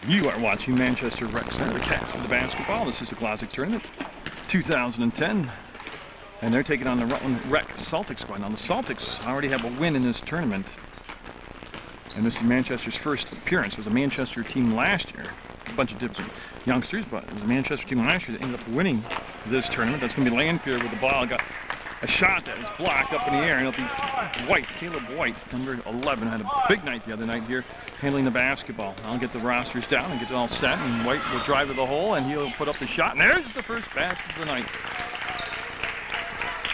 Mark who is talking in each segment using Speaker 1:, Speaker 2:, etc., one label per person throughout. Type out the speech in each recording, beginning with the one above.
Speaker 1: You are watching Manchester Rec Center, the Cats of the basketball. This is the Glodzik tournament, 2010. And they're taking on the Rutland Rec Celtics squad. Now the Celtics already have a win in this tournament. And this is Manchester's first appearance. It was a Manchester team last year. A bunch of different youngsters, but it was a Manchester team last year that ended up winning this tournament. That's going to be Lanfield with the ball. Got a shot that was blocked up in the air, and it'll be White, Caleb White, number 11, had a big night the other night here, handling the basketball. I'll get the rosters down and get it all set, and White will drive to the hole, and he'll put up the shot, and there's the first basket of the night.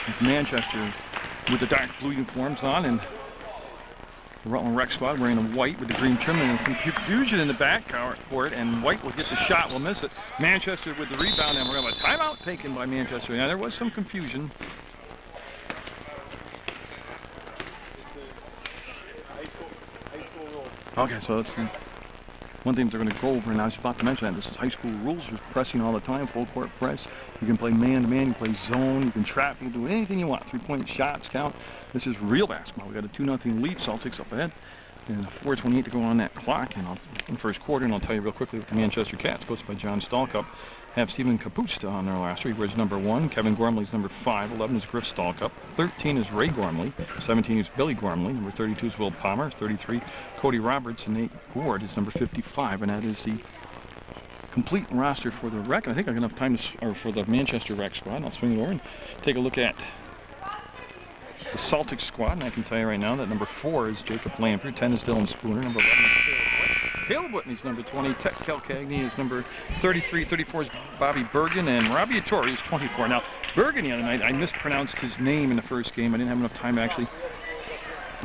Speaker 1: It's Manchester with the dark blue uniforms on, and the Rutland Rec squad wearing the white with the green trim, and some confusion in the back court, and White will get the shot, will miss it. Manchester with the rebound, and we're going to have a timeout taken by Manchester. Now there was some confusion. Okay, so that's one thing they're going to go over, and I was about to mention that. This is high school rules. You're pressing all the time, full court press. You can play man-to-man, you can play zone, you can trap, you can do anything you want. 3-point shots count. This is real basketball. We got a 2-0 lead, Celtics up ahead. And 4:28 to go on that clock in the first quarter, and I'll tell you real quickly what the Manchester Cats, coached by John Stallcup, have Stephen Kapusta on their roster. He wears number 1. Kevin Gormley's number 5. 11 is Griff Stallcup. 13 is Ray Gormley. 17 is Billy Gormley. Number 32 is Will Palmer. 33, Cody Roberts. And Nate Ward is number 55. And that is the complete roster for the Rec. I think I got enough time for the Manchester Rec squad. I'll swing it over and take a look at the Celtics squad. And I can tell you right now that number 4 is Jacob Lampert. 10 is Dylan Spooner. Number 11 is Caleb Whitney's number 20. Tech Calcagney is number 33. 34 is Bobby Bergen, and Robbie Attore is 24. Now, Bergen the other night, I mispronounced his name in the first game. I didn't have enough time to actually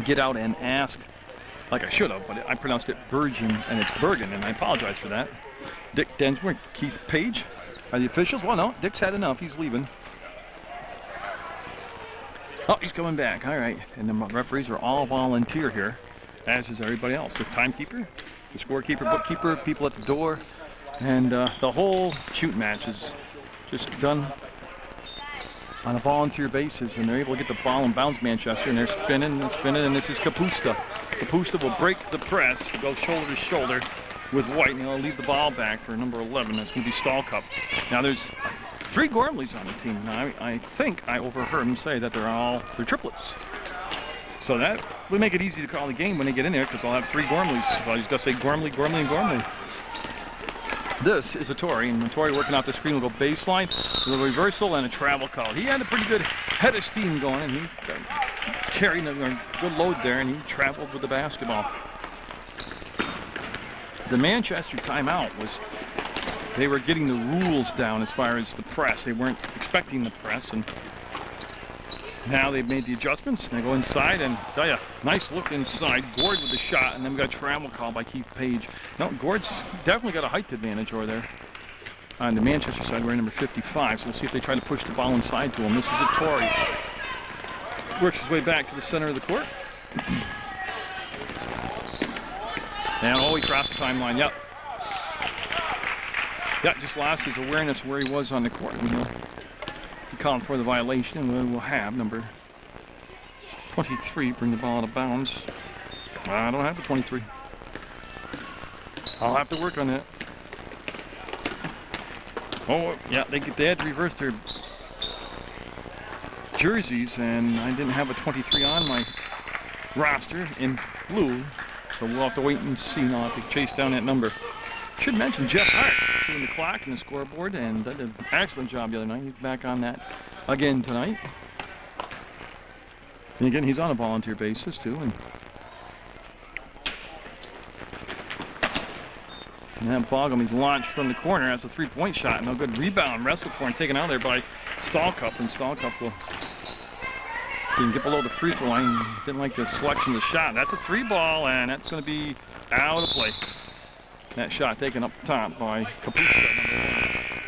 Speaker 1: get out and ask like I should have, but I pronounced it Bergen, and it's Bergen, and I apologize for that. Dick Densmore, Keith Page are the officials. Well, no, Dick's had enough. He's leaving. Oh, he's coming back. All right, and the referees are all volunteer here, as is everybody else. The timekeeper, the scorekeeper, bookkeeper, people at the door, and the whole shoot match is just done on a volunteer basis, and they're able to get the ball and bounce Manchester, and they're spinning and spinning, and this is Kapusta. Kapusta will break the press, go shoulder to shoulder with White, and he'll leave the ball back for number 11. That's going to be Stallcup. Now there's 3 Gormleys on the team. Now I think I overheard him say that they're triplets. So that would make it easy to call the game when they get in there, because I'll have 3 Gormleys. So I just got to say Gormley, Gormley, and Gormley. This is Attore, and Attore working out the screen will go baseline with a reversal and a travel call. He had a pretty good head of steam going, and he carried a good load there, and he traveled with the basketball. The Manchester timeout was, they were getting the rules down as far as the press. They weren't expecting the press, and now they've made the adjustments. They go inside, and tell you, nice look inside. Gord with the shot, and then we got a travel call by Keith Page. No, Gord's definitely got a height advantage over there. On the Manchester side, we're number 55, so we'll see if they try to push the ball inside to him. This is Attore. Works his way back to the center of the court. And he crossed the timeline. Yep. Yep, just lost his awareness where he was on the court. Calling for the violation, and we'll have number 23 bring the ball out of bounds. I don't have the 23. I'll have to work on that. Oh, yeah, they had to reverse their jerseys, and I didn't have a 23 on my roster in blue, so we'll have to wait and see. I'll have to chase down that number. Should mention Jeff Hart doing the clock and the scoreboard, and did an excellent job the other night. He's back on that again tonight. And again, he's on a volunteer basis too. And that Bogum, he's launched from the corner. That's a 3-point shot. No good rebound. Wrestled for and taken out there by Stallcup, and Stallcup can get below the free throw line. Didn't like the selection of the shot. That's a 3-ball, and that's going to be out of play. That shot taken up top by Kapusta, number 1.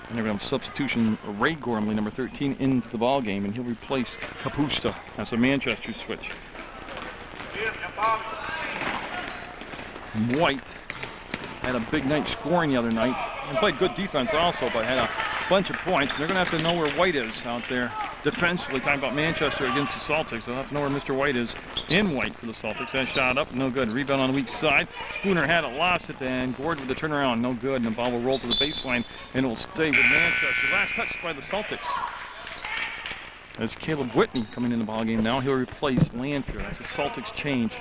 Speaker 1: And they're going to have substitution Ray Gormley, number 13, into the ball game, and he'll replace Kapusta. That's a Manchester switch. White had a big night scoring the other night. He played good defense also, but had a bunch of points. And they're going to have to know where White is out there defensively. Talking about Manchester against the Celtics. They'll have to know where Mr. White is in white for the Celtics. That shot up, no good. Rebound on the weak side. Spooner had it, lost it, and Gord with the turnaround, no good. And the ball will roll to the baseline, and it will stay with Manchester. Last touch by the Celtics. As Caleb Whitney coming in the ballgame now. He'll replace Lanfear. That's a Celtics change.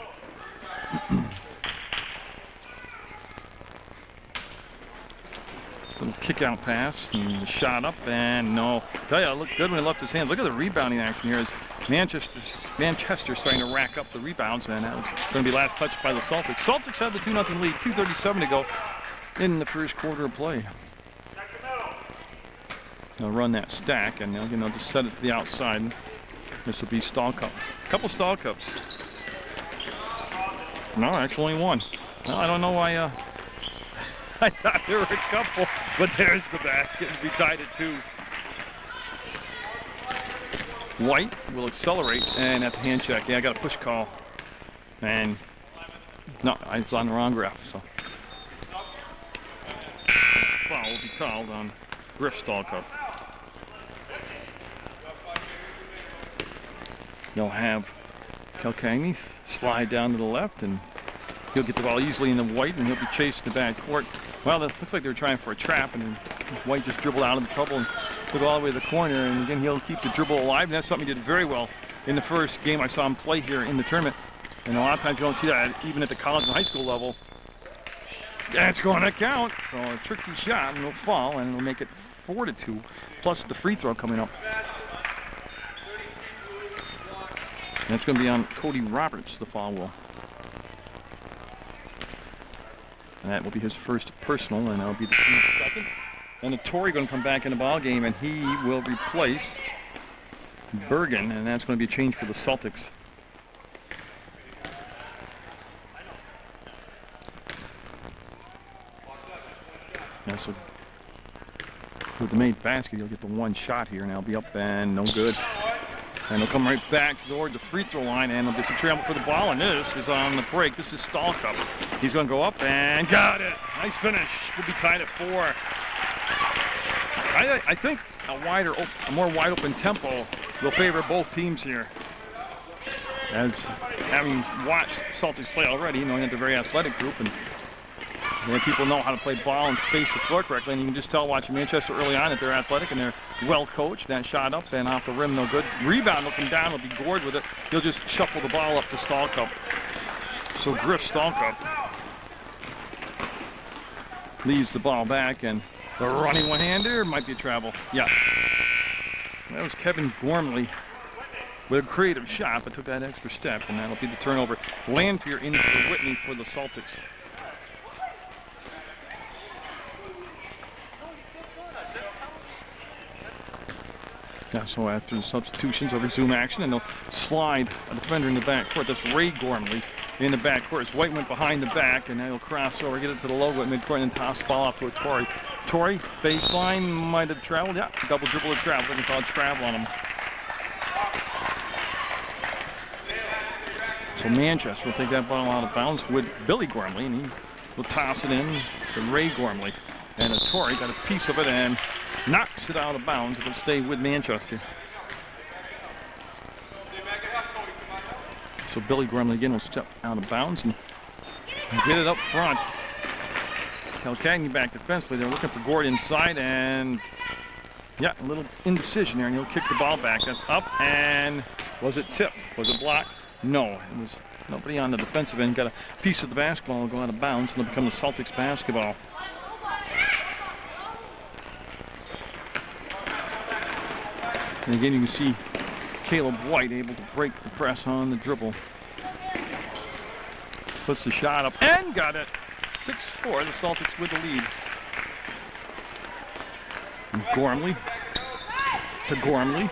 Speaker 1: Little kick out pass, and the shot up, and no. Tell you, it looked good when he left his hands. Look at the rebounding action here as Manchester starting to rack up the rebounds, and that was going to be last touch by the Celtics. Celtics have the 2-0 lead, 2:37 to go in the first quarter of play. They'll run that stack, and they'll just set it to the outside. This will be stall cup. A couple stall cups. No, actually only one. Well, I don't know why. I thought there were a couple, but there's the basket. We tied it 2. White will accelerate, and that's a hand check. Yeah, I got a push call, and no, I was on the wrong graph. So foul will be called on Griff stall cup. They'll have Kilkenny slide down to the left, and he'll get the ball easily in the White, and he'll be chased to the back court. Well, that looks like they were trying for a trap, and White just dribbled out of the trouble and took all the way to the corner. And again, he'll keep the dribble alive, and that's something he did very well in the first game I saw him play here in the tournament. And a lot of times you don't see that even at the college and high school level. That's going to count. So a tricky shot, and it'll fall, and it'll make it 4-2, plus the free throw coming up. That's going to be on Cody Roberts, the foul will. And that will be his first personal, and that'll be the team's second. And the Tory going to come back in the ball game, and he will replace Bergen, and that's going to be a change for the Celtics. Yeah, so with the made basket, you'll get the one shot here, and I'll be up and no good. And they'll come right back toward the free throw line, and they'll get some travel for the ball, and this is on the break. This is stall cup. He's going to go up and got it. Nice finish. We'll be tied at 4. I think a more wide open tempo will favor both teams here. As having watched Celtics play already, knowing that they're a very athletic group, and people know how to play ball and space the floor correctly, and you can just tell watching Manchester early on that they're athletic and they're well coached. That shot up and off the rim, no good. Rebound will come down, will be Gord with it. He'll just shuffle the ball up to stall cup. So Griff stall cup leaves the ball back, and the running one-hander might be a travel. Yeah. That was Kevin Gormley with a creative shot, but took that extra step, and that'll be the turnover. Lanfear in for Whitney for the Celtics. Yeah, so after the substitutions, they'll resume action, and they'll slide a defender in the backcourt. That's Ray Gormley in the backcourt. As White went behind the back, and he'll cross over, get it to the logo at midcourt, and then toss the ball off to a Tory. Tory, baseline, might have traveled. Yeah, double dribble of travel. They can call it travel on him. So Manchester will take that ball out of bounds with Billy Gormley, and he will toss it in to Ray Gormley. And a Tory got a piece of it and knocks it out of bounds. It'll stay with Manchester. So Billy Gormley again will step out of bounds and get it up front. Kilkenny back defensively. They're looking for Gord inside, and yeah, a little indecision there, and he'll kick the ball back. That's up, and was it tipped? Was it blocked? No, it was nobody on the defensive end. Got a piece of the basketball will go out of bounds, and it'll become the Celtics basketball. And again, you can see Caleb White able to break the press on the dribble. Puts the shot up and got it. 6-4, the Celtics with the lead. And Gormley to Gormley.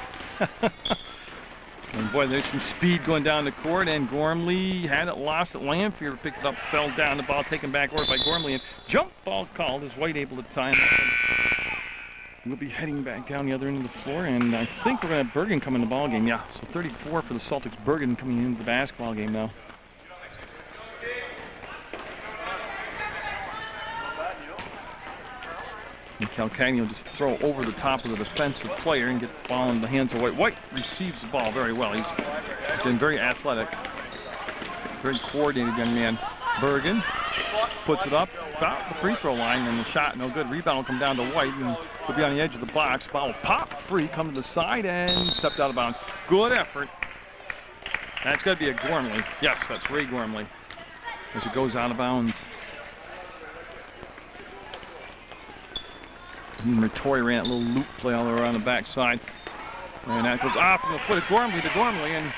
Speaker 1: And boy, there's some speed going down the court, and Gormley had it, lost it. Lanfear picked it up, fell down, the ball taken back over by Gormley, and jump ball called as White able to time it. We'll be heading back down the other end of the floor, and I think we're going to have Bergen come in the ball game. Yeah, so 34 for the Celtics. Bergen coming into the basketball game now. And Calcagni will just throw over the top of the defensive player and get the ball in the hands of White. White receives the ball very well. He's been very athletic, very coordinated young man. Bergen puts it up about the free throw line, and the shot no good. Rebound will come down to White, and he'll be on the edge of the box. Ball will pop free, come to the side, and stepped out of bounds. Good effort. That's got to be a Gormley. Yes, that's Ray Gormley as it goes out of bounds. Torrey ran a little loop play all around the backside. And that goes off from the foot of Gormley to Gormley, and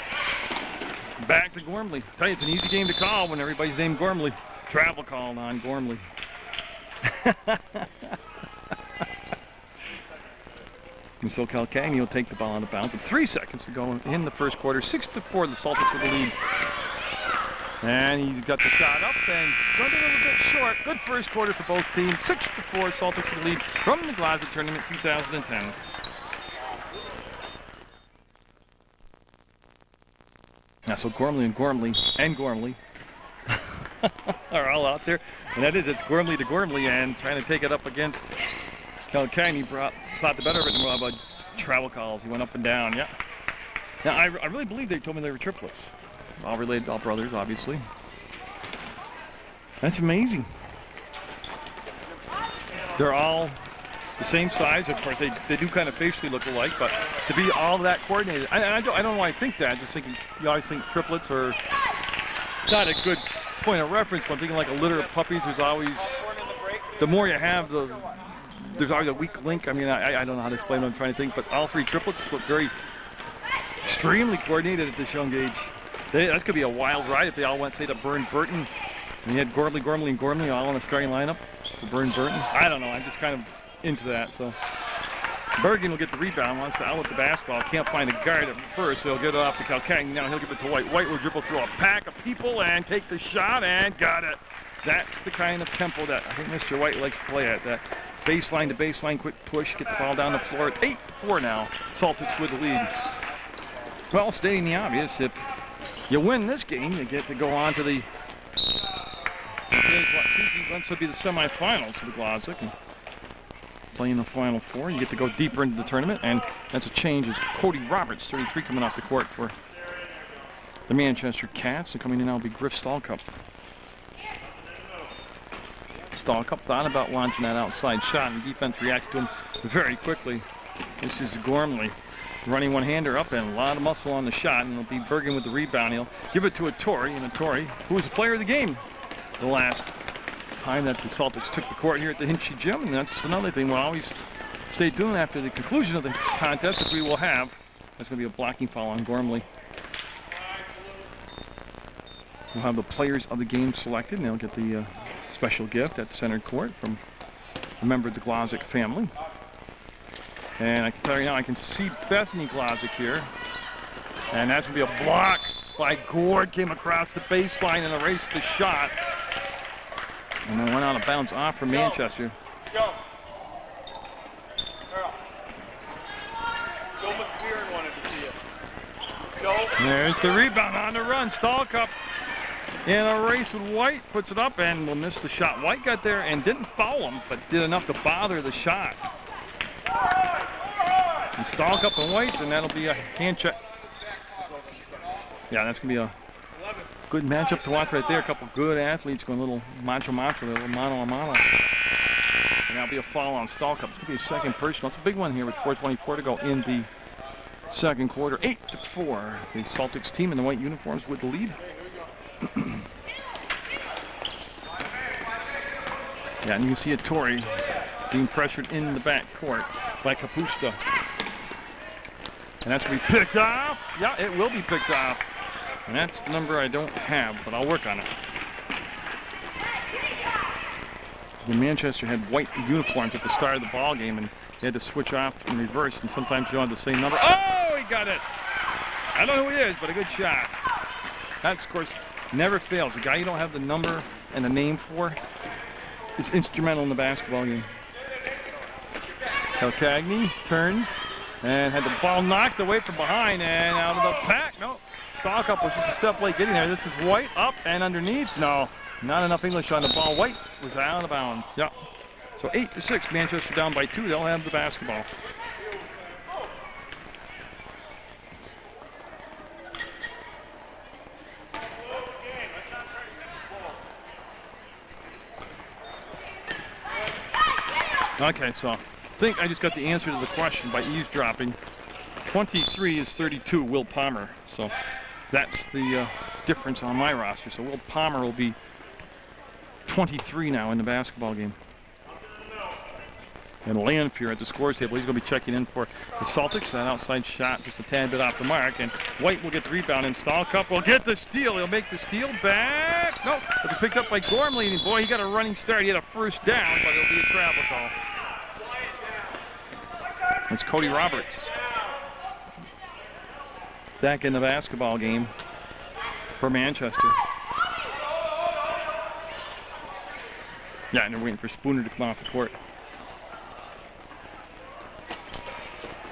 Speaker 1: back to Gormley. I tell you, it's an easy game to call when everybody's named Gormley. Travel call on Gormley. And so Calcagni will take the ball out of bounds with 3 seconds to go in the first quarter. 6-4, the Celtics with the lead. And he's got the shot up and going a little bit short. Good first quarter for both teams. 6-4, Celtics with the lead from the Glodzik tournament 2010. Now, so Gormley are all out there. And that is, it's Gormley to Gormley, and trying to take it up against Calcagni. Thought the better of it, and about travel calls. He went up and down, yeah. Now, I really believe they told me they were triplets. All related, all brothers, obviously. That's amazing. They're all the same size. Of course, they do kind of facially look alike, but to be all that coordinated, I don't know why I think that. Just thinking, you always think triplets are not a good point of reference, but I'm thinking like a litter of puppies. There's always, the more you have, there's always a weak link. I mean, I don't know how to explain what I'm trying to think, but all three triplets look very extremely coordinated at this young age. That's going to be a wild ride if they all went, say, to Burn Burton. And you had Gormley, and Gormley all in the starting lineup for Burn Burton. I don't know. I'm just kind of into that. So Bergen will get the rebound, wants to outlet the basketball. Can't find a guard at first, so he'll get it off to Calcagni. Now he'll give it to White. White will dribble through a pack of people and take the shot, and got it. That's the kind of tempo that I think Mr. White likes to play at. That baseline to baseline, quick push, get the ball down the floor. It's 8-4 now. Celtics with the lead. Well, stating the obvious, if you win this game, you get to go on to the this will be the semifinals of the Glodzik and play in the Final Four. You get to go deeper into the tournament, and that's a change as Cody Roberts, 33, coming off the court for the Manchester Cats, and coming in now will be Griff Stallcup. Stallcup thought about launching that outside shot, and defense reacted to him very quickly. This is Gormley running one-hander up, and a lot of muscle on the shot, and it'll be Bergen with the rebound. He'll give it to a Torrey, and a Torrey, who was the player of the game the last time that the Celtics took the court here at the Hinchy Gym. And that's another thing. We'll always stay tuned after the conclusion of the contest, as we will have. There's going to be a blocking foul on Gormley. We'll have the players of the game selected, and they'll get the special gift at the center court from a member of the Glodzik family. And I can tell you now, I can see Bethany Glodzik here. And that's going to be a block by Gord. Came across the baseline and erased the shot. And then went out of bounds off for Manchester.
Speaker 2: Joe McPheron wanted to see it. Joe.
Speaker 1: There's the rebound on the run. Stallcup in a race with White. Puts it up and will miss the shot. White got there and didn't foul him, but did enough to bother the shot. And Stallcup and White, and that'll be a hand check. Yeah, that's going to be a good matchup to watch right there. A couple good athletes going a little macho, a little mano-a-mano. And that'll be a foul on Stallcup. It's going to be a second personal. It's a big one here with 4:24 to go in the second quarter. 8-4. The Celtics team in the white uniforms with the lead. Yeah, and you can see a Torrey being pressured in the back court by Kapusta. And that's going to be picked off. Yeah, it will be picked off. And that's the number I don't have, but I'll work on it. The Manchester had white uniforms at the start of the ball game, and they had to switch off in reverse, and sometimes you don't have the same number. Oh, he got it! I don't know who he is, but a good shot. That's, of course, never fails. The guy you don't have the number and the name for is instrumental in the basketball game. Calcagni turns and had the ball knocked away from behind and out of the pack. No, Stallcup was just a step late getting there. This is White up and underneath. No, not enough English on the ball. White was out of bounds. Yep. So 8-6, Manchester down by 2. They'll have the basketball. Okay, so I think I just got the answer to the question by eavesdropping. 23 is 32, Will Palmer. So that's the difference on my roster. So Will Palmer will be 23 now in the basketball game. And Lanfear at the scores table, he's going to be checking in for the Celtics. That outside shot just a tad bit off the mark. And White will get the rebound, and Stallcup will get the steal. He'll make the steal back. No, it's picked up by Gormley. And boy, he got a running start. He had a first down, but it'll be a travel call. It's Cody Roberts back in the basketball game for Manchester. Yeah, and they're waiting for Spooner to come off the court.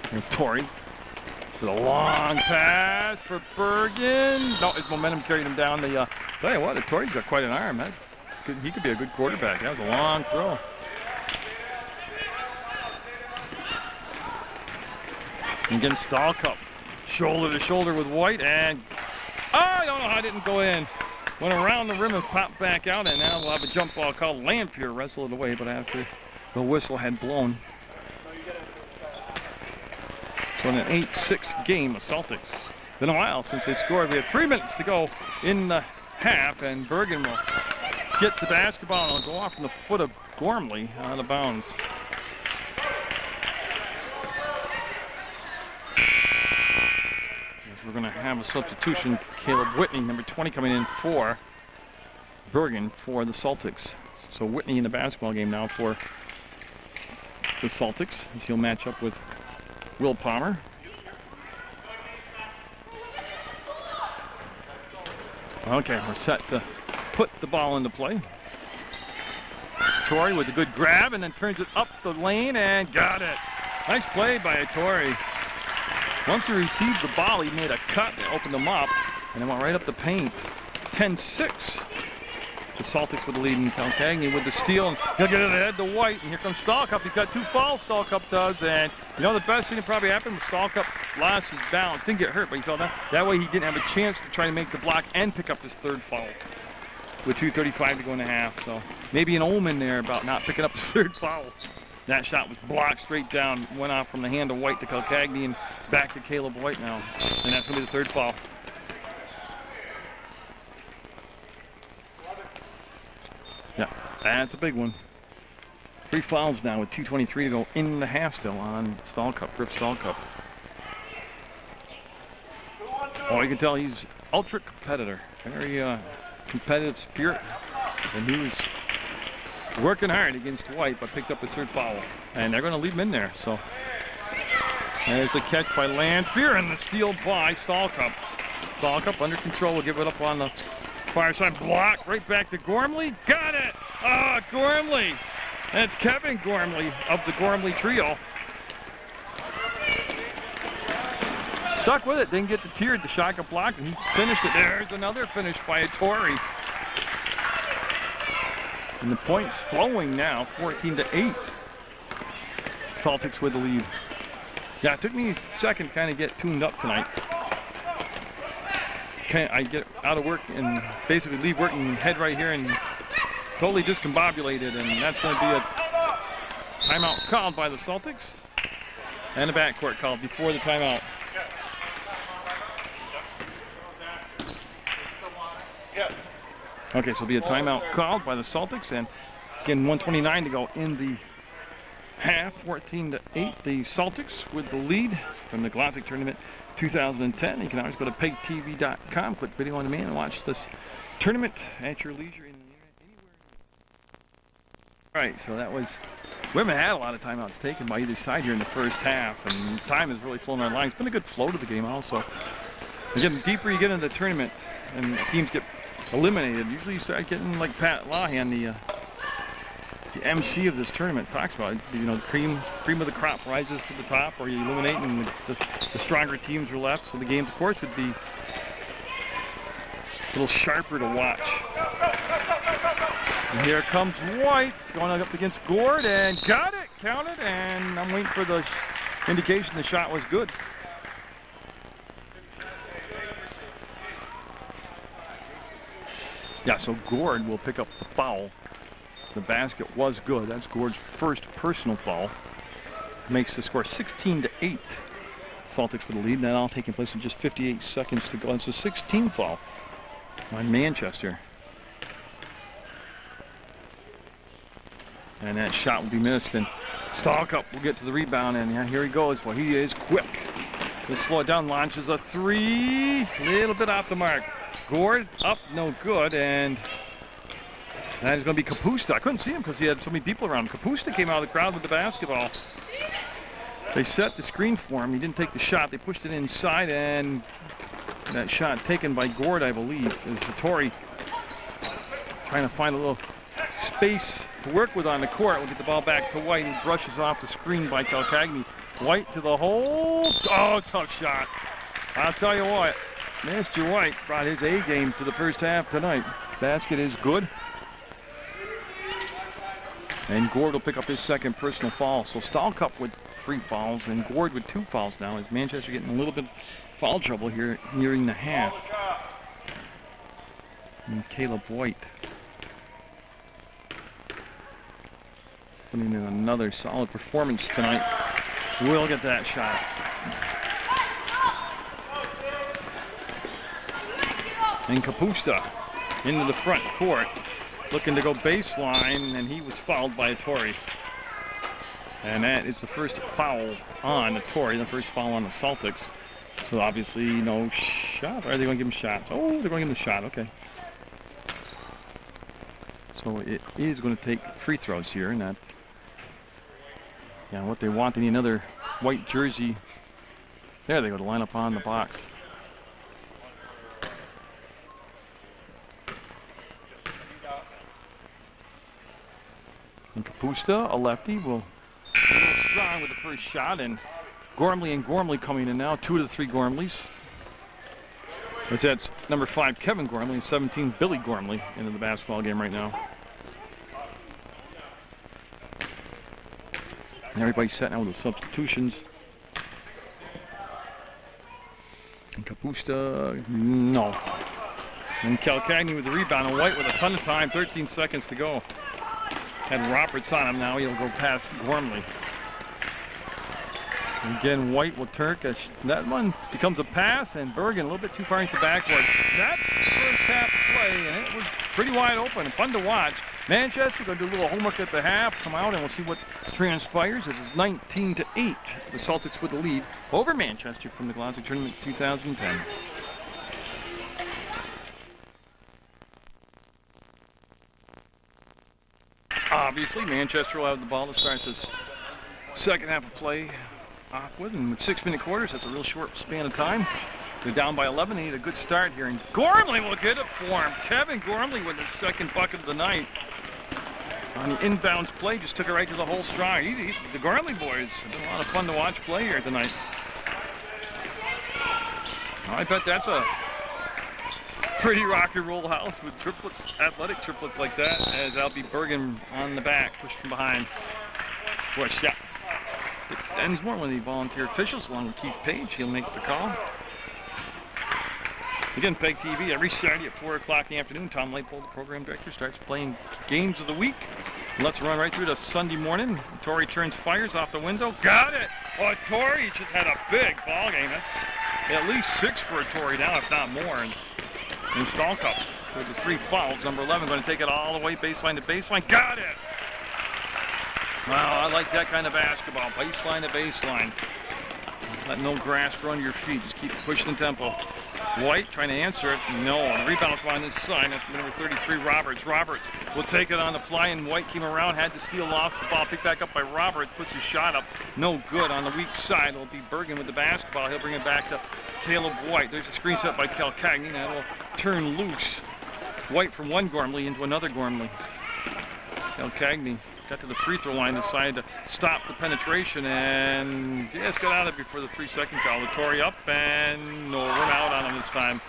Speaker 1: There's Torrey with a long pass for Bergen. No, his momentum carried him down. Tell you what, Torrey's got quite an arm. He could be a good quarterback. That was a long throw. And again, Stallcup, shoulder to shoulder with White, and I don't know how it didn't go in. Went around the rim and popped back out, and now we'll have a jump ball called. Lanfear wrestled it away, but after the whistle had blown. So in an 8-6 game, the Celtics. Been a while since they scored. We have 3 minutes to go in the half, and Bergen will get the basketball and it'll go off from the foot of Gormley out of bounds. We're going to have a substitution. Caleb Whitney, number 20, coming in for Bergen for the Celtics. So Whitney in the basketball game now for the Celtics, as he'll match up with Will Palmer. Okay, we're set to put the ball into play. Torrey with a good grab and then turns it up the lane and got it. Nice play by Torrey. Once he received the ball, he made a cut and opened them up, and it went right up the paint. 10-6. The Celtics with the lead, and Calcagney with the steal, and he'll get it ahead to White, and here comes Stallcup. He's got 2 fouls, Stallcup does, and you know the best thing that probably happened was Stallcup lost his balance. Didn't get hurt, but he fell down. That way he didn't have a chance to try to make the block and pick up his 3rd foul with 2:35 to go in the half. So maybe an omen there about not picking up his 3rd foul. That shot was blocked straight down, went off from the hand of White to Calcagney and back to Caleb White now. And that's going to be the 3rd foul. Yeah, that's a big one. 3 fouls now with 2:23 to go in the half still on Stallcup, Griff Stallcup. Oh, you can tell he's ultra competitor. Very competitive spirit. And he was working hard against White, but picked up his 3rd foul. And they're going to leave him in there. So there's a catch by Lanfear and the steal by Stallcup. Stallcup under control will give it up on the far side. Block right back to Gormley. Got it! Ah, Gormley! And it's Kevin Gormley of the Gormley trio. Stuck with it, didn't get the tier. The shot got blocked, and he finished it. There's another finish by Torrey. And the points flowing now, 14-8. Celtics with the lead. Yeah, it took me a second to kind of get tuned up tonight. I get out of work and basically leave work and head right here and totally discombobulated, and that's going to be a timeout called by the Celtics and a backcourt called before the timeout. Okay, so it'll be a timeout called by the Celtics, and again, 1:29 to go in the half, 14-8. The Celtics with the lead from the Glodzik tournament 2010. You can always go to PEGTV.com, click video on demand, and watch this tournament at your leisure in the internet anywhere. All right, so that was. We haven't had a lot of timeouts taken by either side here in the first half, and time has really flown our line. It's been a good flow to the game also. Again, the deeper you get into the tournament and teams get eliminated, usually you start getting like Pat Lahan, the MC of this tournament, talks about. You know, the cream of the crop rises to the top, or you eliminate, and the stronger teams are left. So the games, of course, would be a little sharper to watch. And here comes White going up against Gord and got it, counted, and I'm waiting for the indication the shot was good. Yeah, so Gord will pick up the foul. The basket was good. That's Gord's first personal foul. Makes the score 16-8. Celtics for the lead. That all taking place in just 58 seconds to go. It's a 16th foul on Manchester. And that shot will be missed. And Stalkup will get to the rebound. And yeah, here he goes. Well, he is quick. Let's slow it down. Launches a three. Little bit off the mark. Gord up, no good. And that is going to be Kapusta. I couldn't see him because he had so many people around him. Kapusta came out of the crowd with the basketball. They set the screen for him. He didn't take the shot. They pushed it inside, and that shot taken by Gord, I believe, is Hattori trying to find a little space to work with on the court. We'll get the ball back to White, and he brushes off the screen by Calcagni. White to the hole. Oh, tough shot. I'll tell you what, Mr. White brought his A game to the first half tonight. Basket is good. And Gord will pick up his second personal foul. So Stalkup with 3 fouls and Gord with 2 fouls now, as Manchester getting a little bit of foul trouble here nearing the half. And Caleb White putting in another solid performance tonight. We'll get that shot. And Kapusta into the front court, looking to go baseline, and he was fouled by Hattori. And that is the first foul on Hattori, the first foul on the Celtics. So obviously no shot. Or are they going to give him shots? Oh, they're going to give him the shot. Okay. So it is going to take free throws here, and that. Yeah, what they want, they need another white jersey. There they go to line up on the box. And Kapusta, a lefty, will go strong with the first shot, and Gormley coming in now. 2 of the 3 Gormleys. That's number 5 Kevin Gormley and 17 Billy Gormley into the basketball game right now. And everybody's set now with the substitutions. And Kapusta, no. And Calcagni with the rebound, and White with a ton of time, 13 seconds to go. Had Roberts on him now, he'll go past Gormley. And again, White will turn. That one becomes a pass, and Bergen a little bit too far into the backboard. That's the first half play, and it was pretty wide open and fun to watch. Manchester going to do a little homework at the half, come out, and we'll see what transpires. It is 19-8. The Celtics with the lead over Manchester from the Glodzik Tournament 2010. Obviously, Manchester will have the ball to start this second half of play off with, and with 6-minute quarters, that's a real short span of time. They're down by 11. They need a good start here, and Gormley will get it for him. Kevin Gormley with his second bucket of the night on the inbounds play, just took it right to the hole strong. The Gormley boys have been a lot of fun to watch play here tonight. I bet that's a pretty rock and roll house with triplets, athletic triplets like that, as Albie Bergen on the back, pushed from behind for a shot. It ends more when the volunteer officials, along with Keith Page, he'll make the call. Again, PEGTV every Saturday at 4 o'clock in the afternoon. Tom Leipold, the program director, starts playing games of the week. Let's run right through to Sunday morning. Torrey turns, fires off the window. Got it! Oh, Torrey just had a big ball game. That's at least 6 for Torrey now, if not more. And Stalkup with the 3 fouls. Number 11 going to take it all the way baseline to baseline. Got it! Wow, I like that kind of basketball. Baseline to baseline. Let no grass grow under your feet. Just keep pushing the tempo. White trying to answer it. No. And the rebound will on this side. That's number 33, Roberts. Roberts will take it on the fly, and White came around, had to steal, lost the ball. Picked back up by Roberts. Puts his shot up. No good. On the weak side, it'll be Bergen with the basketball. He'll bring it back to Caleb White. There's a screen set by Calcagni. That'll turn loose White from one Gormley into another Gormley. Calcagni got to the free throw line, decided to stop the penetration, and just got out of it before the 3-second call. Torrey up, and no, run out on him this time.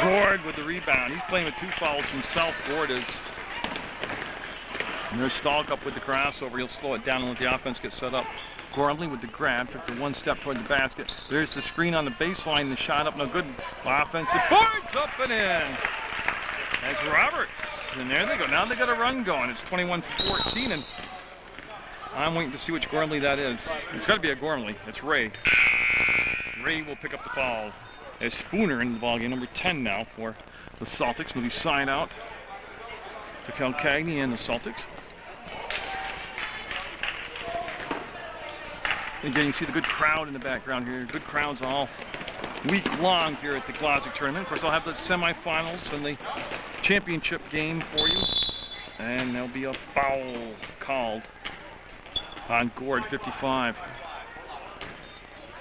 Speaker 1: Gord with the rebound. He's playing with 2 fouls himself. Gord is And there's Stalkup with the crossover. He'll slow it down and let the offense get set up. Gormley with the grab, took the one step toward the basket. There's the screen on the baseline, the shot up, no good. Offensive boards up and in. That's Roberts. And there they go. Now they got a run going. It's 21-14, and I'm waiting to see which Gormley that is. It's got to be a Gormley. It's Ray. Ray will pick up the ball. There's Spooner in the ballgame, number 10 now for the Celtics. Will be signed out to Calcagney and the Celtics. Again, you see the good crowd in the background here. Good crowds all week long here at the Glodzik tournament. Of course, I'll have the semifinals and the championship game for you. And there'll be a foul called on Gord, 55.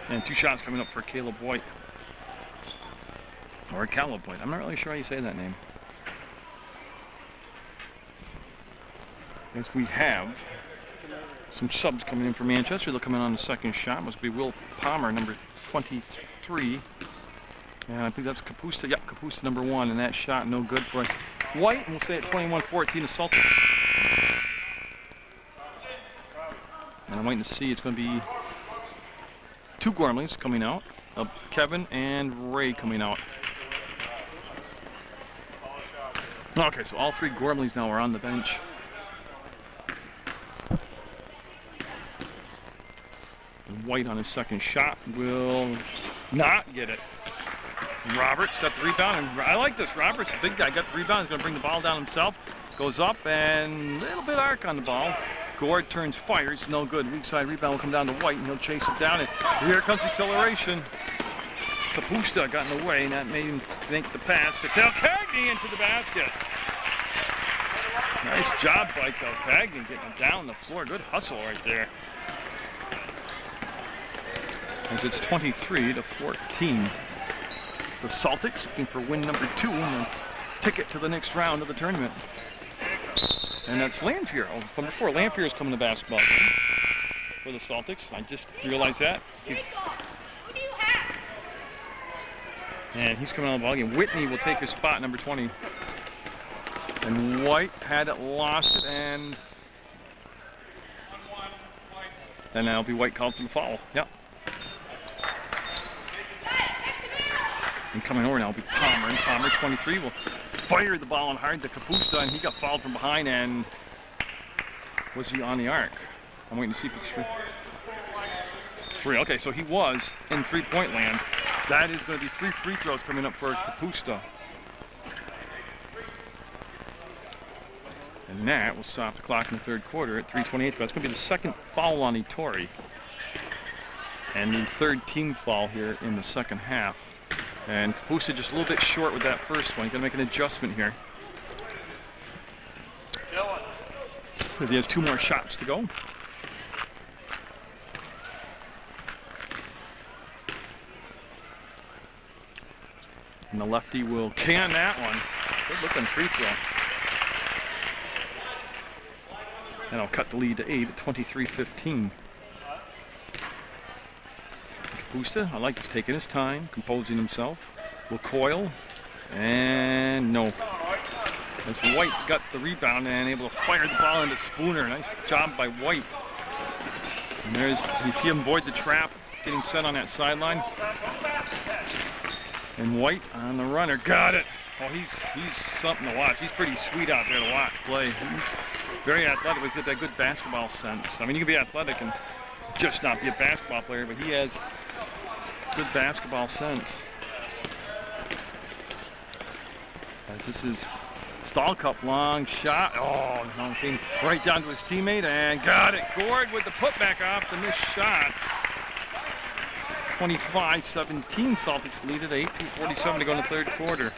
Speaker 1: And 2 shots coming up for Caleb White. Or Caleb White. I'm not really sure how you say that name. As we have some subs coming in for Manchester. They'll come in on the second shot. Must be Will Palmer, number 23. And I think that's Kapusta. Yep, Kapusta, number 1. And that shot no good for White. And we'll say at 21-14 the Celtics. And I'm waiting to see. It's going to be 2 Gormleys coming out. Kevin and Ray coming out. Okay, so all 3 Gormleys now are on the bench. White on his second shot will not get it. Roberts got the rebound, and I like this. Roberts, the big guy, got the rebound. He's going to bring the ball down himself. Goes up, and a little bit arc on the ball. Gord turns, fires, no good. Weak side rebound will come down to White, and he'll chase it down. And here comes acceleration. Kapusta got in the way, and that made him think the pass to Calcagney into the basket. Nice job by Calcagney getting it down the floor. Good hustle right there. As it's 23-14. The Celtics looking for win number 2 and a ticket to the next round of the tournament. And that's Lanfear. Oh, from before, Lanfear is coming to basketball for the Celtics. I just realized that.
Speaker 3: Who do you have?
Speaker 1: And he's coming on the ball game. Whitney will take his spot, number 20. And White had it, lost it, and then that'll be White called for the foul. Yep. And coming over now will be Palmer, and Palmer, 23, will fire the ball on hard to Kapusta, and he got fouled from behind, and was he on the arc? I'm waiting to see if it's free. Okay, so he was in three-point land. That is going to be 3 free throws coming up for Kapusta. And that will stop the clock in the third quarter at 3:28. But that's going to be the second foul on Itori. And the 3rd team foul here in the second half. And Kapusta just a little bit short with that first one. He's going to make an adjustment here. Because he has 2 more shots to go. And the lefty will can that one. Good looking free throw. And I'll cut the lead to 8 at 23-15. Kapusta, I like he's taking his time, composing himself. Will coil, and no. As White got the rebound and able to fire the ball into Spooner. Nice job by White. And there's, you see him avoid the trap, getting set on that sideline. And White on the runner, got it. Oh, he's something to watch. He's pretty sweet out there to watch play. He's very athletic. He's got that good basketball sense. I mean, you can be athletic and just not be a basketball player, but he has good basketball sense. As this is Stalkup, long shot. Oh, long thing right down to his teammate and got it. Gord with the putback off the missed shot. 25-17, Celtics lead at 8, 2:47 to go in the third quarter.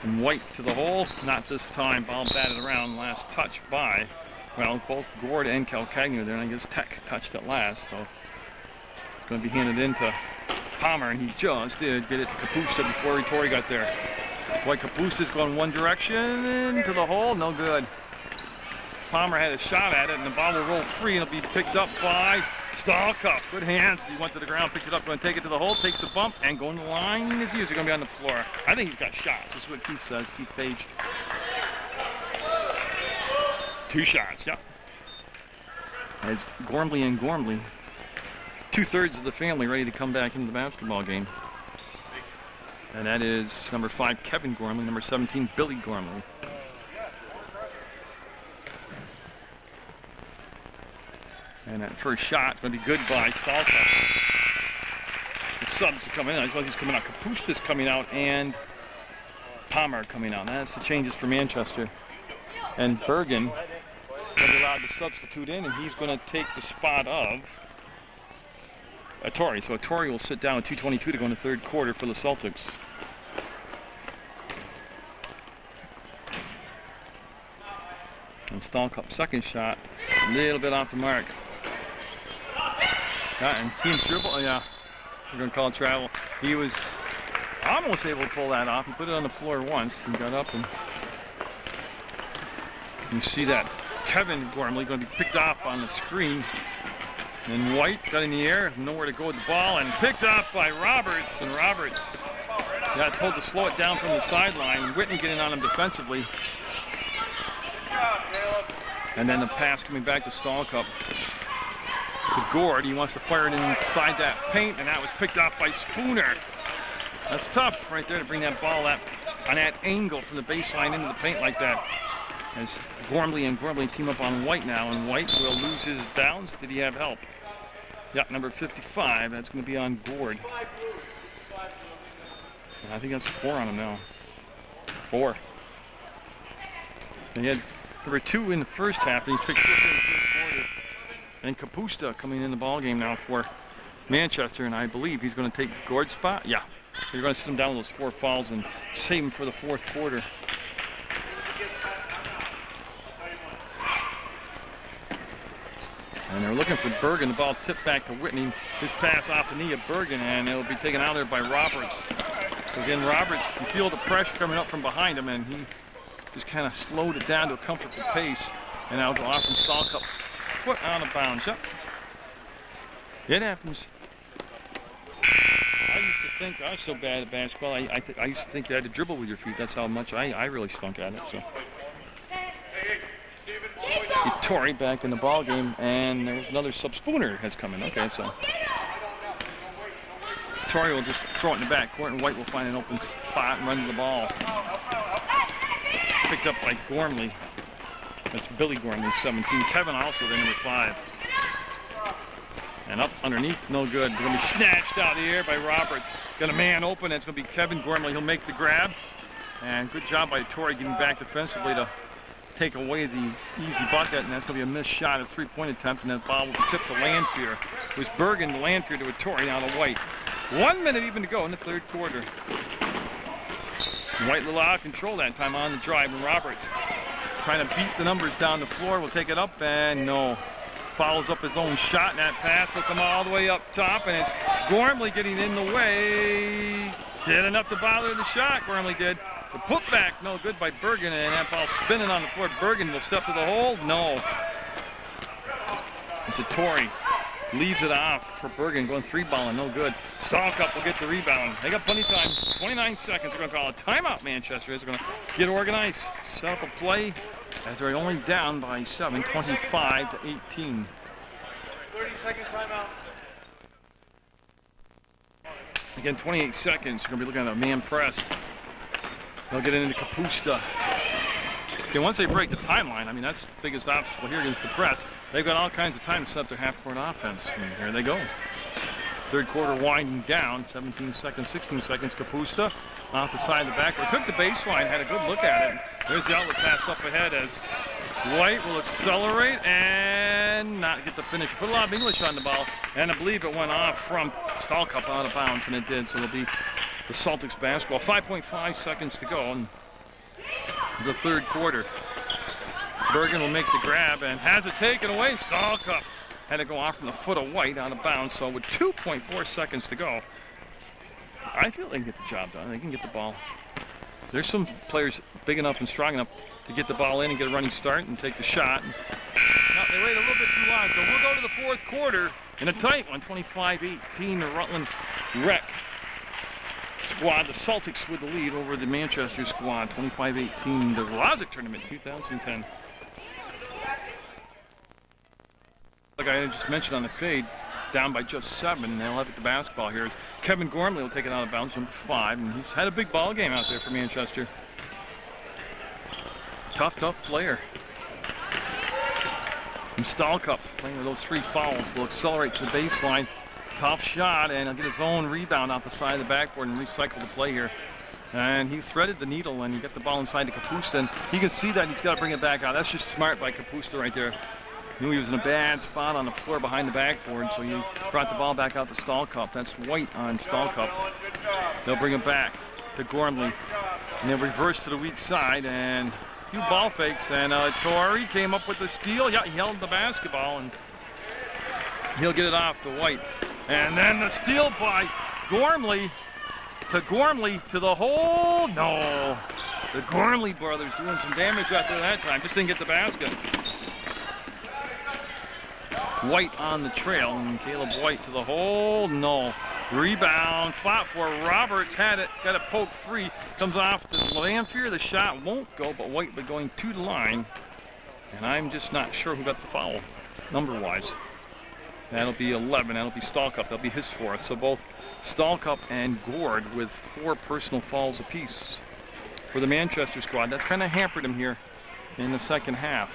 Speaker 1: And White to the hole, not this time. Ball batted around, last touch by, well, both Gord and Calcagney there, and I guess Tech touched it last, so it's going to be handed in to Palmer, and he just did get it to Kapusta before Itori got there. White Kapusta's going one direction, into the hole, no good. Palmer had a shot at it, and the ball will roll free, and it'll be picked up by Stahl Cup, good hands. He went to the ground, picked it up, going to take it to the hole, takes the bump, and going to the line is usually going to be on the floor. I think he's got shots. That's what Keith says, Keith Page. 2 shots, yeah. As Gormley and Gormley, 2/3 of the family ready to come back into the basketball game. And that is number 5, Kevin Gormley, number 17, Billy Gormley. And that first shot going to be good by Stahl Cup. The subs are coming in. I suppose he's coming out. Kapusta's coming out and Palmer coming out. That's the changes for Manchester. And Bergen will be allowed to substitute in, and he's going to take the spot of Torrey. So Torrey will sit down at 2:22 to go in the 3rd quarter for the Celtics. And Stahl Cup second shot, a little bit off the mark. And team dribble, yeah, we're going to call it travel. He was almost able to pull that off. He put it on the floor once and got up, and you see that Kevin Gormley going to be picked off on the screen. And White got in the air, nowhere to go with the ball, and picked off by Roberts. And Roberts got told to slow it down from the sideline. Whitney getting on him defensively. And then the pass coming back to Stahl Cup. To Gord, he wants to fire it inside that paint, and that was picked off by Spooner. That's tough right there to bring that ball up on that angle from the baseline into the paint like that. As Gormley and Gormley team up on White now, and White will lose his balance. Did he have help? Yeah, number 55, that's going to be on Gord. And I think that's 4 on him now. 4. And he had number 2 in the first half, and he's picked 6 in the 3rd quarter. And Kapusta coming in the ball game now for Manchester, and I believe he's going to take Gord's spot. Yeah, they're going to sit him down with those 4 fouls and save him for the 4th quarter. And they're looking for Bergen. The ball tipped back to Whitney. His pass off the knee of Bergen, and it'll be taken out there by Roberts. So again, Roberts can feel the pressure coming up from behind him, and he just kind of slowed it down to a comfortable pace. And now go off from Stahl Cup's foot out of bounds. Yep. It happens. I used to think I was so bad at basketball. I used to think you had to dribble with your feet. That's how much I really stunk at it. So. Torrey back in the ball game, and there's another sub. Spooner has come in. Okay, so Torrey will just throw it in the back court, and White will find an open spot and run to the ball. Picked up by Gormley. That's Billy Gormley, 17. Kevin also there, number 5. And up underneath, no good. They're going to be snatched out of the air by Roberts. Got a man open. It's going to be Kevin Gormley. He'll make the grab. And good job by Torrey getting back defensively to take away the easy bucket. And that's going to be a missed shot, a 3-point attempt. And that ball will be tipped to Lanfear. It was Bergen to Lanfear to a Torrey, now to White. 1 minute even to go in the 3rd quarter. White a little out of control that time on the drive. And Roberts trying to beat the numbers down the floor. Will take it up, and no. Follows up his own shot, and that pass will come all the way up top, and it's Gormley getting in the way. Did enough to bother the shot, Gormley did. The putback, no good by Bergen, and that ball spinning on the floor. Bergen will step to the hole, no. It's a Torrey. Leaves it off for Bergen, going 3-balling, no good. Stahl Cup will get the rebound. They got plenty of time. 29 seconds. They're going to call a timeout, Manchester. They're going to get organized, set up a play, as they're only down by 7, 25 to 18.
Speaker 2: 30-second timeout.
Speaker 1: Again, 28 seconds. We're going to be looking at a man press. They'll get it into Kapusta. Okay, once they break the timeline, I mean, that's the biggest obstacle here against the press. They've got all kinds of time to set up their half-court offense. And here they go. 3rd quarter winding down. 17 seconds, 16 seconds. Kapusta off the side of the back. They took the baseline, had a good look at it. There's the outlet pass up ahead as White will accelerate and not get the finish. Put a lot of English on the ball, and I believe it went off from Stahl Cup out of bounds, and it did. So it'll be the Celtics basketball. 5.5 seconds to go in the 3rd quarter. Bergen will make the grab and has it taken away. Stahl Cup had to go off from the foot of White out of bounds. So with 2.4 seconds to go, I feel they can get the job done. They can get the ball. There's some players big enough and strong enough to get the ball in and get a running start and take the shot. No, they waited a little bit too long, so we'll go to the 4th quarter. In a tight one, 25-18, the Rutland Rec squad. The Celtics with the lead over the Manchester squad, 25-18, the Glodzik tournament 2010. Like I just mentioned on the fade, down by just 7. They'll have it the basketball here. As Kevin Gormley will take it out of bounds, number 5, and he's had a big ball game out there for Manchester. Tough player. And Stalkup playing with those 3 fouls will accelerate to the baseline. Tough shot, and he'll get his own rebound off the side of the backboard and recycle the play here. And he threaded the needle, and you get the ball inside to Kapusta, and you can see that he's got to bring it back out. That's just smart by Kapusta right there. Knew he was in a bad spot on the floor behind the backboard, so he brought the ball back out to Stalkup. That's White on Stalkup. They'll bring it back to Gormley, and they'll reverse to the weak side, and a few ball fakes, and Torrey came up with the steal. Yeah, he held the basketball, and he'll get it off to White. And then the steal by Gormley to the hole. No, the Gormley brothers doing some damage out there that time. Just didn't get the basket. White on the trail, and Caleb White to the hole. No. Rebound. Spot for Roberts. Had it. Got it poked free. Comes off to Lanphier. The shot won't go, but White will be going to the line. And I'm just not sure who got the foul, number-wise. That'll be 11. That'll be Stalkup. That'll be his 4th. So both Stalkup and Gord with 4 personal fouls apiece for the Manchester squad. That's kind of hampered him here in the second half.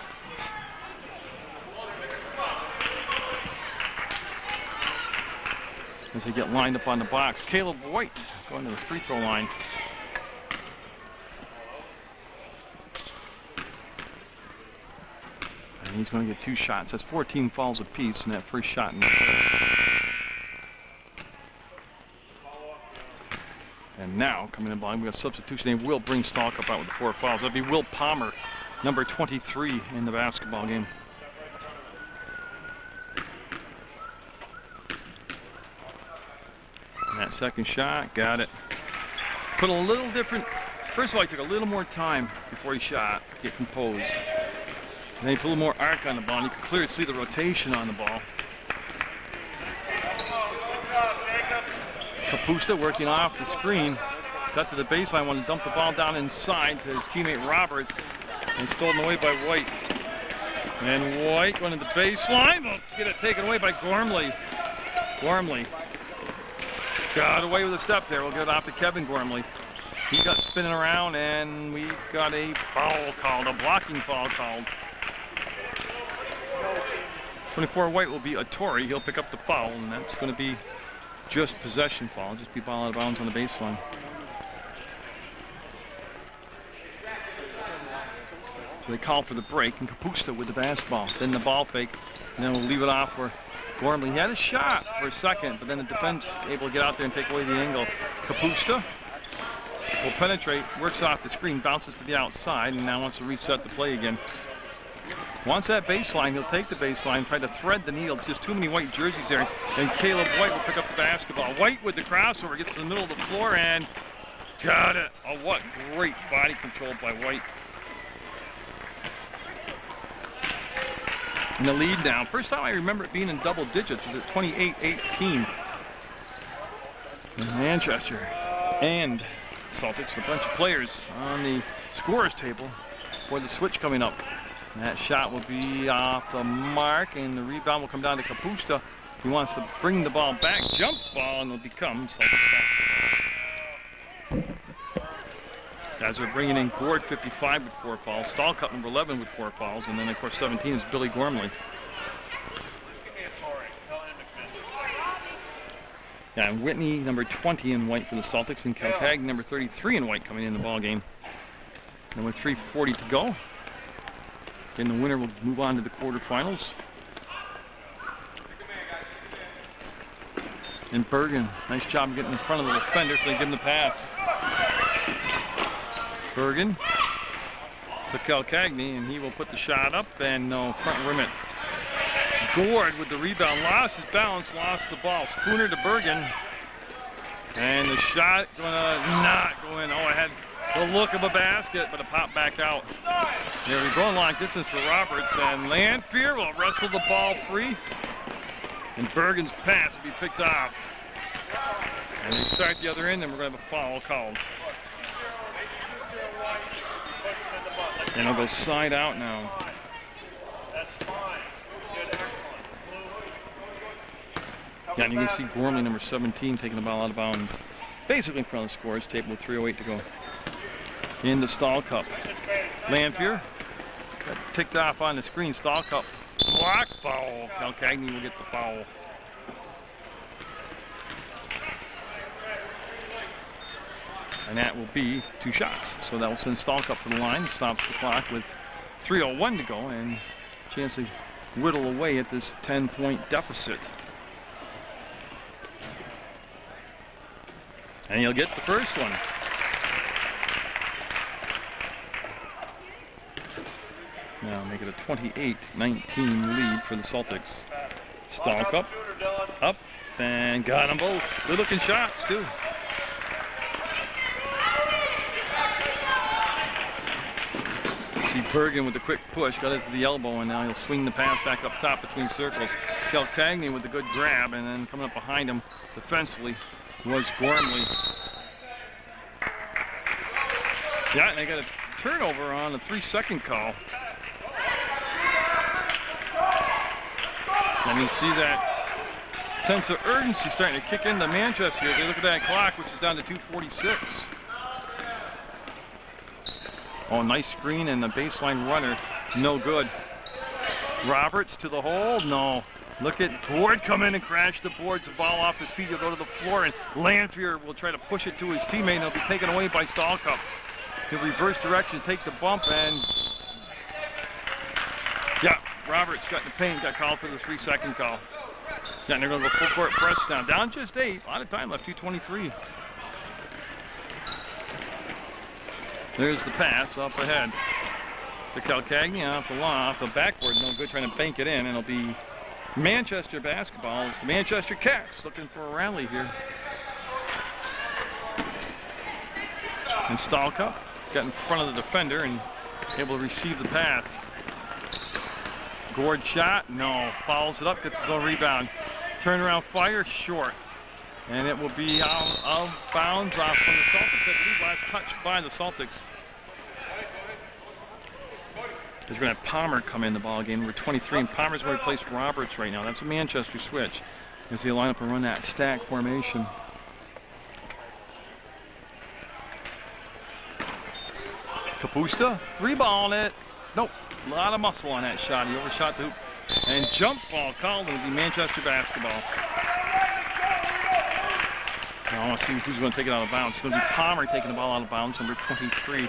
Speaker 1: As they get lined up on the box. Caleb White going to the free throw line. And he's going to get 2 shots. That's 14 fouls apiece in that first shot. And now, coming in behind, we got substitution. They will bring Stalkup out with the 4 fouls. That'd be Will Palmer, number 23 in the basketball game. That second shot, got it. Put a little different, first of all, he took a little more time before he shot, get composed. And then he put a little more arc on the ball, and you can clearly see the rotation on the ball. Kapusta working off the screen, got to the baseline, wanted to dump the ball down inside to his teammate Roberts, and stolen away by White. And White going to the baseline, will get it taken away by Gormley. Gormley. Got away with a step there. We'll get it off to Kevin Gormley. He got spinning around, and we got a foul called, a blocking foul called. 24 White will be a Torrey. He'll pick up the foul, and that's going to be just possession foul. Just be ball out of bounds on the baseline. So they call for the break, and Kapusta with the basketball. Then the ball fake, and then we'll leave it off for Gormley. He had a shot for a second, but then the defense able to get out there and take away the angle. Kapusta will penetrate, works off the screen, bounces to the outside, and now wants to reset the play again. Wants that baseline, he'll take the baseline, try to thread the needle. Just too many white jerseys there, and Caleb White will pick up the basketball. White with the crossover, gets to the middle of the floor, and got it. Oh, what great body control by White. And the lead now. First time I remember it being in double digits is at 28-18. Manchester and Celtics, a bunch of players on the scorers table for the switch coming up. And that shot will be off the mark, and the rebound will come down to Kapusta. He wants to bring the ball back, jump ball, and it'll become Celtics basketball. As they're bringing in Gord, 55 with 4 fouls. Stalkup, number 11 with 4 fouls. And then, of course, 17 is Billy Gormley. Yeah, and Whitney, number 20 in white for the Celtics. And Calcagny, number 33 in white, coming in the ball game. And with 3:40 to go, then the winner will move on to the quarterfinals. And Bergen, nice job getting in front of the defender, so they give him the pass. Bergen to Calcagny, and he will put the shot up, and no, front rim it. Gord with the rebound, lost his balance, lost the ball. Spooner to Bergen, and the shot gonna not go in. Oh, it had the look of a basket, but it popped back out. There we go, long distance for Roberts, and Lanphier will wrestle the ball free. And Bergen's pass will be picked off. And they start the other end, and we're going to have a foul called. And it'll go side out now. Yeah, and you can see Gormley, number 17, taking the ball out of bounds. Basically in front of the scores table with 3:08 to go. In the Stahl Cup. Lanphier got ticked off on the screen. Stahl Cup. Block foul. Calcagni will get the foul. And that will be 2 shots. So that will send Stahl Cup to the line. Stops the clock with 3:01 to go. And a chance to whittle away at this 10-point deficit. And he'll get the first one. Now make it a 28-19 lead for the Celtics. Stahl Cup up and got them both. Good looking shots too. See Bergen with a quick push, got it to the elbow, and now he'll swing the pass back up top between circles. Calcagni with a good grab, and then coming up behind him defensively was Gormley. Yeah, and they got a turnover on a 3-second call. And you see that sense of urgency starting to kick into Manchester here. They look at that clock, which is down to 2:46. Oh, nice screen, and the baseline runner, no good. Roberts to the hole, no. Look at Board come in and crash the boards. The ball off his feet, he'll go to the floor, and Lanphier will try to push it to his teammate, and he'll be taken away by Stahl Cup. He'll reverse direction, take the bump, and yeah, Roberts got in the paint, got called for the 3-second call. Yeah, and they're going to go full court press now. Down just 8, a lot of time left, 2:23. There's the pass up ahead to Calcagni off the backboard, no good, trying to bank it in, and it'll be Manchester basketball. It's the Manchester Cats looking for a rally here. And Stahl Cup got in front of the defender and able to receive the pass. Gord shot, no. Fouls it up, gets his own rebound. Turnaround fire, short. And it will be out of bounds off from the Celtics. I believe last touch by the Celtics. Because we're going to have Palmer come in the ball game, number 23, and Palmer's going to replace Roberts right now. That's a Manchester switch as they line up and run that stack formation. Kapusta, 3-balling it. Nope, a lot of muscle on that shot. He overshot the hoop. And jump ball called, and it'll be Manchester basketball. Now I want to see who's going to take it out of bounds. It's going to be Palmer taking the ball out of bounds, number 23.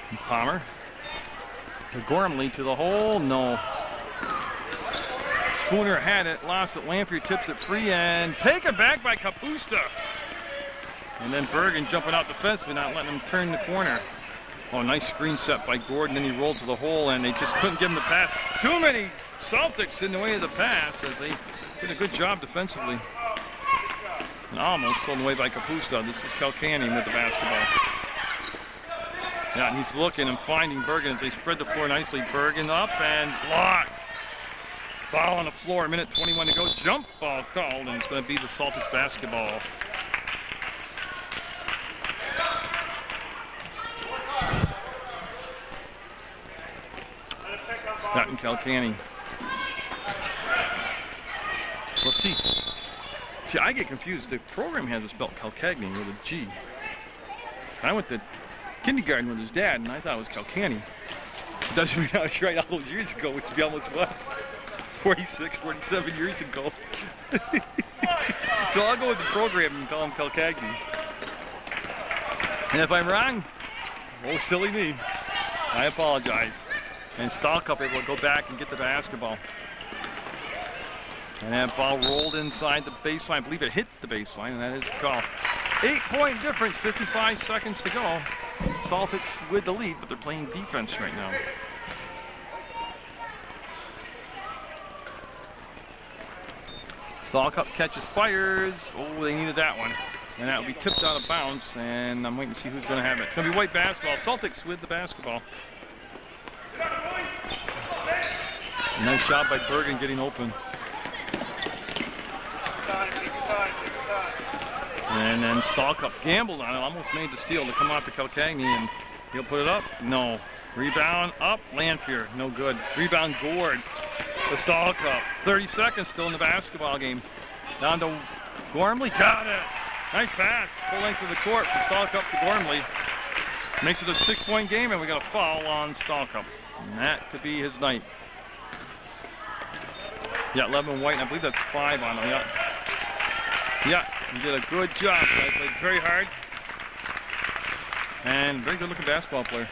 Speaker 1: And Palmer to Gormley to the hole, no. Spooner had it, lost it. Lanphier tips it free, and taken back by Kapusta. And then Bergen jumping out defensively, not letting him turn the corner. Oh, nice screen set by Gordon, then he rolled to the hole, and they just couldn't give him the pass. Too many Celtics in the way of the pass as they did a good job defensively. And almost thrown away by Kapusta. This is Calcagni with the basketball. Yeah, and he's looking and finding Bergen as they spread the floor nicely. Bergen up and blocked. Foul on the floor, 1:21 to go. Jump ball called, and it's going to be the Celtics basketball. Got in Calcagni. Let's see. See, I get confused. The program has it spelled Calcagni with a G. I went to kindergarten with his dad, and I thought it was Calcagni. It doesn't mean I was right all those years ago, which would be almost what? 46, 47 years ago. So I'll go with the program and call him Calcagni. And if I'm wrong, oh, silly me. I apologize. And Stahl Cup able to go back and get the basketball. And that ball rolled inside the baseline. I believe it hit the baseline, and that is the call. 8-point difference, 55 seconds to go. Celtics with the lead, but they're playing defense right now. Stahl Cup catches, fires. Oh, they needed that one. And that will be tipped out of bounds, and I'm waiting to see who's going to have it. It's going to be white basketball. Celtics with the basketball. Nice shot by Bergen getting open. And then Stalkup gambled on it, almost made the steal to come out to Kilkenny, and he'll put it up. No. Rebound up, Lanphier, no good. Rebound Gord to Stalkup. 30 seconds still in the basketball game. Down to Gormley, got it. Nice pass, full length of the court from Stalkup to Gormley. Makes it a 6-point game, and we got a foul on Stalkup. And that could be his night. Yeah, 11 White, and I believe that's 5 on him. Yeah, he did a good job. He played very hard. And very good looking basketball player.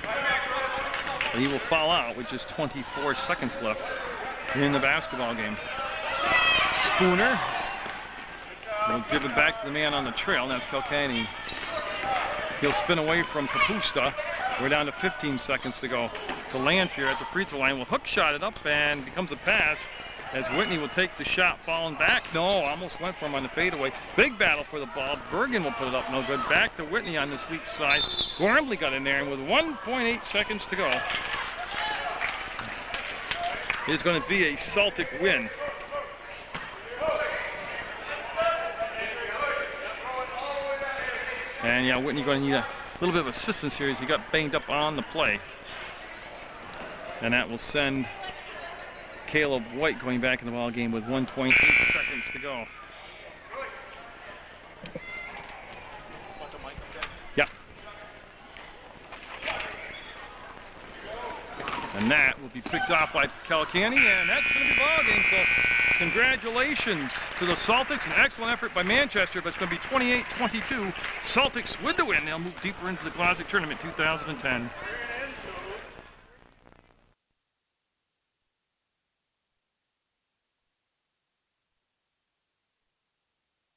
Speaker 1: But he will foul out with just 24 seconds left in the basketball game. Spooner will give it back to the man on the trail, and that's Kilkenny. He'll spin away from Kapusta. We're down to 15 seconds to go. To Lanphier at the free throw line will hook shot it up and becomes a pass as Whitney will take the shot, falling back. No, almost went for him on the fadeaway. Big battle for the ball. Bergen will put it up, no good. Back to Whitney on this weak side. Gormley got in there, and with 1.8 seconds to go, it's going to be a Celtic win. And yeah, Whitney going to need a little bit of assistance here as he got banged up on the play. And that will send Caleb White going back in the ball game with 1.8 seconds to go. Yeah. And that will be picked off by Kilkenny, and that's going to be ball game. So congratulations to the Celtics. An excellent effort by Manchester, but it's going to be 28-22. Celtics with the win. They'll move deeper into the Glodzik tournament 2010.